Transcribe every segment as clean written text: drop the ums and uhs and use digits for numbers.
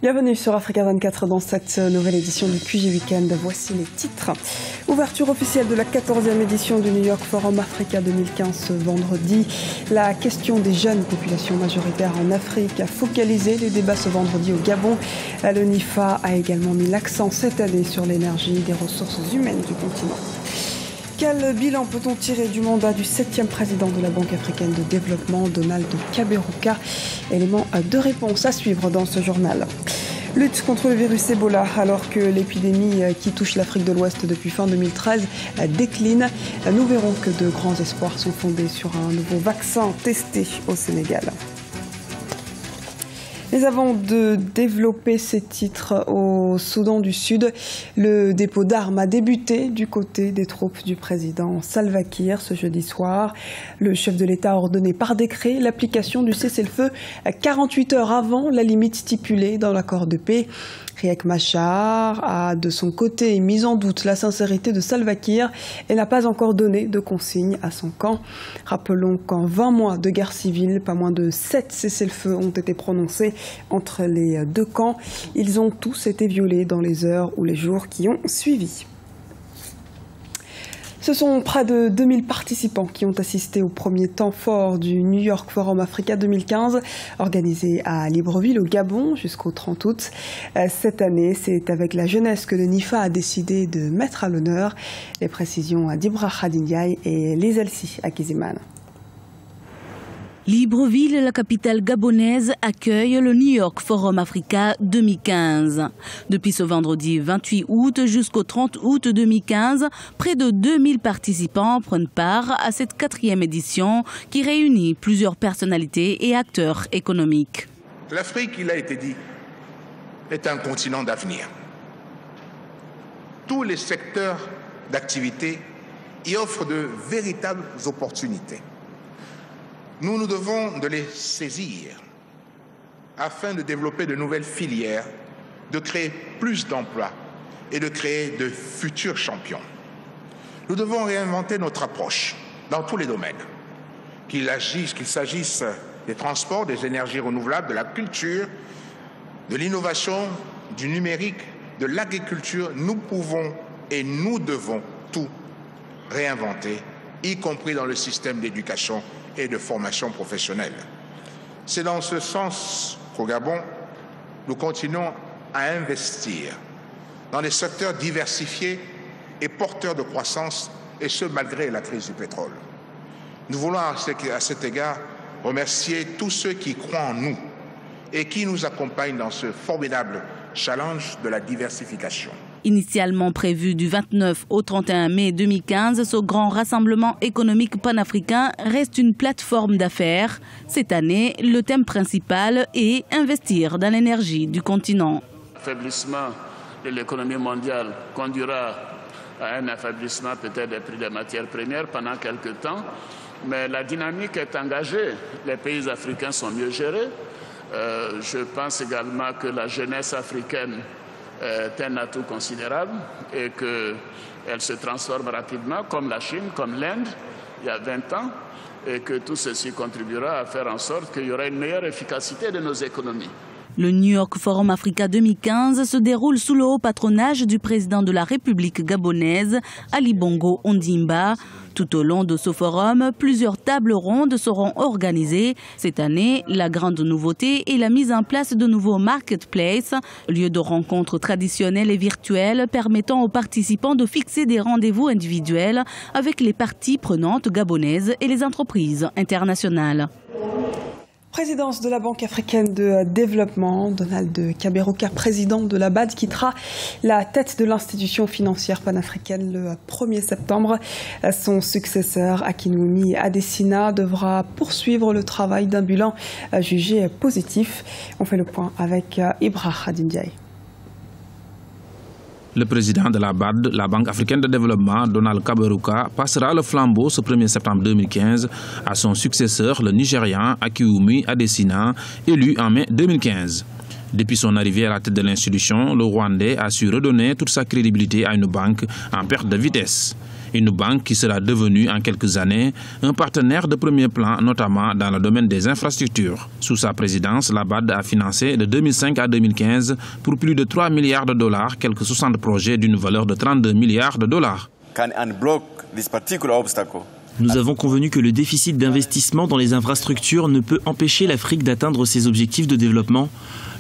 Bienvenue sur Africa 24 dans cette nouvelle édition du QG Weekend. Voici les titres. Ouverture officielle de la 14e édition du New York Forum Africa 2015 ce vendredi. La question des jeunes populations majoritaires en Afrique a focalisé les débats ce vendredi au Gabon. Le NIFA a également mis l'accent cette année sur l'énergie des ressources humaines du continent. Quel bilan peut-on tirer du mandat du 7e président de la Banque africaine de développement, Donald Kaberuka? Élément de réponse à suivre dans ce journal. Lutte contre le virus Ebola, alors que l'épidémie qui touche l'Afrique de l'Ouest depuis fin 2013 décline. Nous verrons que de grands espoirs sont fondés sur un nouveau vaccin testé au Sénégal. Mais avant de développer ces titres au Soudan du Sud, le dépôt d'armes a débuté du côté des troupes du président Salva Kiir ce jeudi soir. Le chef de l'État a ordonné par décret l'application du cessez-le-feu 48 heures avant la limite stipulée dans l'accord de paix. Riek Machar a de son côté mis en doute la sincérité de Salva Kiir et n'a pas encore donné de consigne à son camp. Rappelons qu'en 20 mois de guerre civile, pas moins de 7 cessez-le-feu ont été prononcés entre les deux camps. Ils ont tous été violés dans les heures ou les jours qui ont suivi. Ce sont près de 2000 participants qui ont assisté au premier temps fort du New York Forum Africa 2015, organisé à Libreville, au Gabon, jusqu'au 30 août. Cette année, c'est avec la jeunesse que le NIFA a décidé de mettre à l'honneur. Les précisions d'Ibra Khadindiaï et Les Elsi à Kiziman. Libreville, la capitale gabonaise, accueille le New York Forum Africa 2015. Depuis ce vendredi 28 août jusqu'au 30 août 2015, près de 2000 participants prennent part à cette 4e édition qui réunit plusieurs personnalités et acteurs économiques. L'Afrique, il a été dit, est un continent d'avenir. Tous les secteurs d'activité y offrent de véritables opportunités. Nous devons de les saisir afin de développer de nouvelles filières, de créer plus d'emplois et de créer de futurs champions. Nous devons réinventer notre approche dans tous les domaines, qu'il s'agisse des transports, des énergies renouvelables, de la culture, de l'innovation, du numérique, de l'agriculture. Nous pouvons et nous devons tout réinventer, y compris dans le système d'éducation et de formation professionnelle. C'est dans ce sens qu'au Gabon, nous continuons à investir dans des secteurs diversifiés et porteurs de croissance, et ce malgré la crise du pétrole. Nous voulons à cet égard remercier tous ceux qui croient en nous et qui nous accompagnent dans ce formidable challenge de la diversification. Initialement prévu du 29 au 31 mai 2015, ce grand rassemblement économique panafricain reste une plateforme d'affaires. Cette année, le thème principal est investir dans l'énergie du continent. L'affaiblissement de l'économie mondiale conduira à un affaiblissement peut-être des prix des matières premières pendant quelques temps, mais la dynamique est engagée. Les pays africains sont mieux gérés. Je pense également que la jeunesse africaine est un atout considérable et qu'elle se transforme rapidement, comme la Chine, comme l'Inde, il y a 20 ans, et que tout ceci contribuera à faire en sorte qu'il y aura une meilleure efficacité de nos économies. Le New York Forum Africa 2015 se déroule sous le haut patronage du président de la République gabonaise, Ali Bongo Ondimba. Tout au long de ce forum, plusieurs tables rondes seront organisées. Cette année, la grande nouveauté est la mise en place de nouveaux marketplaces, lieux de rencontres traditionnels et virtuels permettant aux participants de fixer des rendez-vous individuels avec les parties prenantes gabonaises et les entreprises internationales. Présidence de la Banque africaine de développement, Donald Kaberuka, président de la BAD, quittera la tête de l'institution financière panafricaine le 1er septembre. Son successeur, Akinwumi Adesina, devra poursuivre le travail d'un bilan jugé positif. On fait le point avec Ibra Khadindiaï. Le président de la BAD, la Banque africaine de développement, Donald Kaberuka, passera le flambeau ce 1er septembre 2015 à son successeur, le Nigérian Akinwumi Adesina, élu en mai 2015. Depuis son arrivée à la tête de l'institution, le Rwandais a su redonner toute sa crédibilité à une banque en perte de vitesse. Une banque qui sera devenue en quelques années un partenaire de premier plan, notamment dans le domaine des infrastructures. Sous sa présidence, la BAD a financé de 2005 à 2015 pour plus de 3 milliards de dollars, quelques 60 projets d'une valeur de 32 milliards de dollars. Nous avons convenu que le déficit d'investissement dans les infrastructures ne peut empêcher l'Afrique d'atteindre ses objectifs de développement.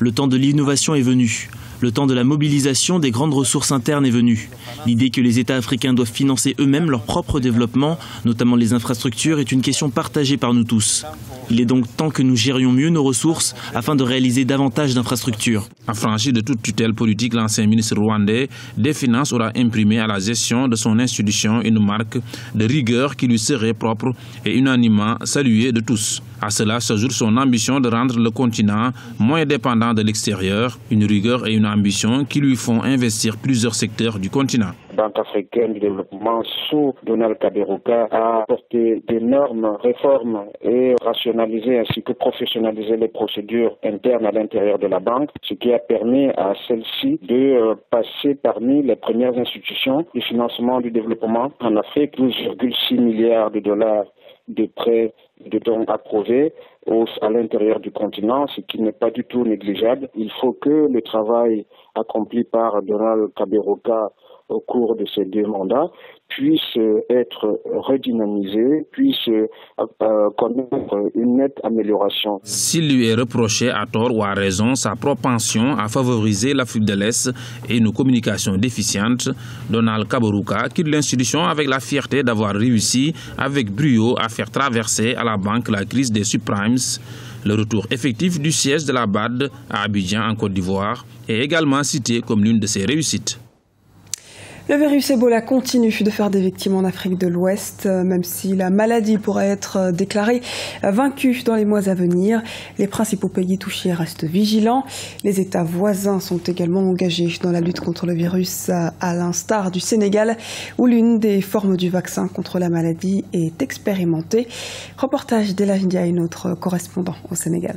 Le temps de l'innovation est venu. Le temps de la mobilisation des grandes ressources internes est venu. L'idée que les États africains doivent financer eux-mêmes leur propre développement, notamment les infrastructures, est une question partagée par nous tous. Il est donc temps que nous gérions mieux nos ressources afin de réaliser davantage d'infrastructures. Affranchi de toute tutelle politique, l'ancien ministre rwandais des Finances aura imprimé à la gestion de son institution une marque de rigueur qui lui serait propre et unanimement saluée de tous. À cela s'ajoute son ambition de rendre le continent moins dépendant de l'extérieur, une rigueur et une ambition qui lui font investir plusieurs secteurs du continent. La Banque africaine du développement sous Donald Kaberuka a apporté d'énormes réformes et rationalisé ainsi que professionnalisé les procédures internes à l'intérieur de la banque, ce qui a permis à celle-ci de passer parmi les premières institutions du financement du développement en Afrique. 12,6 milliards de dollars de prêts de dons approuvés à l'intérieur du continent, ce qui n'est pas du tout négligeable. Il faut que le travail accompli par Donald Kaberuka au cours de ces 2 mandats puisse être redynamisé, puisse connaître une nette amélioration. S'il lui est reproché à tort ou à raison sa propension à favoriser l'Afrique de l'Est et une communication déficiente, Donald Kaberuka quitte l'institution avec la fierté d'avoir réussi avec brio à faire traverser à la banque la crise des subprimes. Le retour effectif du siège de la BAD à Abidjan en Côte d'Ivoire est également cité comme l'une de ses réussites. Le virus Ebola continue de faire des victimes en Afrique de l'Ouest, même si la maladie pourrait être déclarée vaincue dans les mois à venir. Les principaux pays touchés restent vigilants. Les États voisins sont également engagés dans la lutte contre le virus, à l'instar du Sénégal, où l'une des formes du vaccin contre la maladie est expérimentée. Reportage d'Ella Ndiaye, notre correspondant au Sénégal.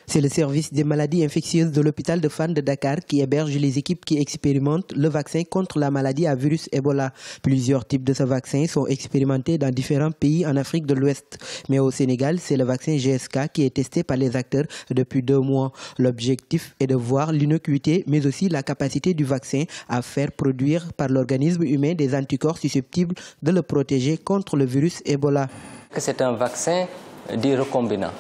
C'est le service des maladies infectieuses de l'hôpital de Fann de Dakar qui héberge les équipes qui expérimentent le vaccin contre la maladie à virus Ebola. Plusieurs types de ce vaccin sont expérimentés dans différents pays en Afrique de l'Ouest. Mais au Sénégal, c'est le vaccin GSK qui est testé par les acteurs depuis 2 mois. L'objectif est de voir l'innocuité, mais aussi la capacité du vaccin à faire produire par l'organisme humain des anticorps susceptibles de le protéger contre le virus Ebola. C'est un vaccin dit recombinant.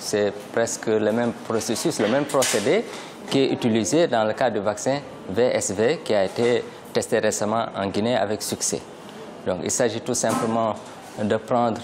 C'est presque le même processus, le même procédé qui est utilisé dans le cas du vaccin VSV qui a été testé récemment en Guinée avec succès. Donc il s'agit tout simplement de prendre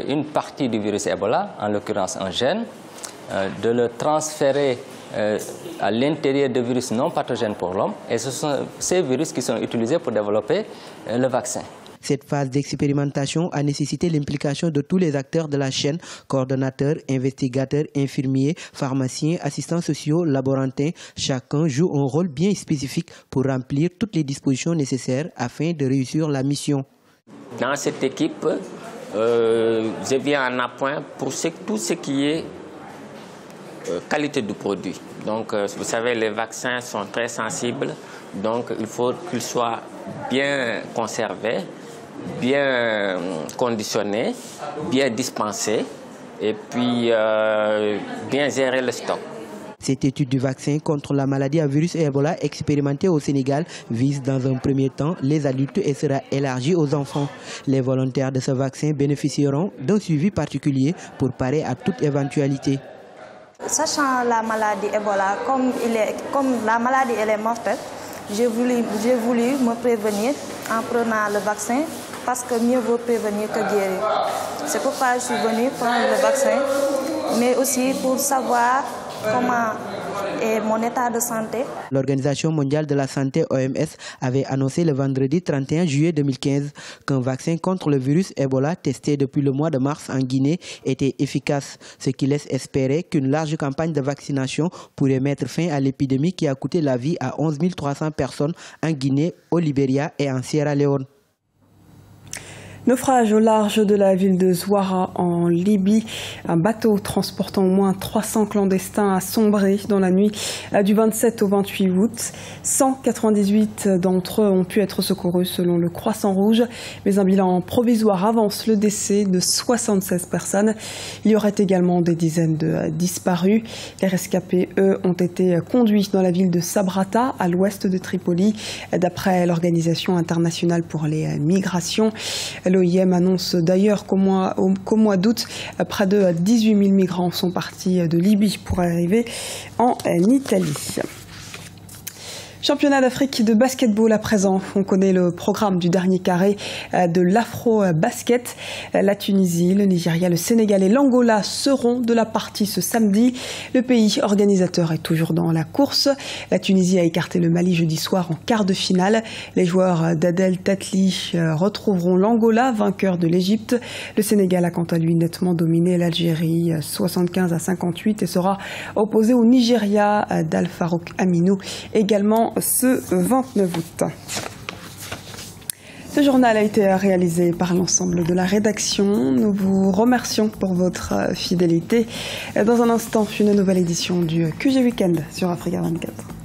une partie du virus Ebola, en l'occurrence un gène, de le transférer à l'intérieur de virus non pathogènes pour l'homme, et ce sont ces virus qui sont utilisés pour développer le vaccin. Cette phase d'expérimentation a nécessité l'implication de tous les acteurs de la chaîne, coordonnateurs, investigateurs, infirmiers, pharmaciens, assistants sociaux, laborantins. Chacun joue un rôle bien spécifique pour remplir toutes les dispositions nécessaires afin de réussir la mission. Dans cette équipe, je viens en appoint pour tout ce qui est qualité du produit. Donc, vous savez, les vaccins sont très sensibles, donc il faut qu'ils soient bien conservés, bien conditionnés, bien dispensés et puis bien gérer le stock. Cette étude du vaccin contre la maladie à virus Ebola expérimentée au Sénégal vise dans un premier temps les adultes et sera élargie aux enfants. Les volontaires de ce vaccin bénéficieront d'un suivi particulier pour parer à toute éventualité. Sachant la maladie Ebola, comme la maladie elle est mortelle, j'ai voulu me prévenir en prenant le vaccin parce que mieux vaut prévenir que guérir. C'est pourquoi je suis venue prendre le vaccin, mais aussi pour savoir comment est mon état de santé. L'Organisation mondiale de la santé OMS avait annoncé le vendredi 31 juillet 2015 qu'un vaccin contre le virus Ebola testé depuis le mois de mars en Guinée était efficace, ce qui laisse espérer qu'une large campagne de vaccination pourrait mettre fin à l'épidémie qui a coûté la vie à 11 300 personnes en Guinée, au Libéria et en Sierra Leone. Naufrage au large de la ville de Zouara en Libye. Un bateau transportant au moins 300 clandestins a sombré dans la nuit du 27 au 28 août. 198 d'entre eux ont pu être secourus selon le Croissant Rouge, mais un bilan provisoire avance le décès de 76 personnes. Il y aurait également des dizaines de disparus. Les rescapés, eux, ont été conduits dans la ville de Sabrata, à l'ouest de Tripoli, d'après l'Organisation internationale pour les migrations. L'OIM annonce d'ailleurs qu'au mois d'août, près de 18 000 migrants sont partis de Libye pour arriver en Italie. Championnat d'Afrique de basketball à présent. On connaît le programme du dernier carré de l'Afro-Basket. La Tunisie, le Nigeria, le Sénégal et l'Angola seront de la partie ce samedi. Le pays organisateur est toujours dans la course. La Tunisie a écarté le Mali jeudi soir en quart de finale. Les joueurs d'Adel Tatli retrouveront l'Angola, vainqueur de l'Égypte. Le Sénégal a quant à lui nettement dominé l'Algérie 75-58 et sera opposé au Nigeria d'Al Farouk Aminou également ce 29 août. Ce journal a été réalisé par l'ensemble de la rédaction. Nous vous remercions pour votre fidélité. Dans un instant, une nouvelle édition du QG Weekend sur Africa 24.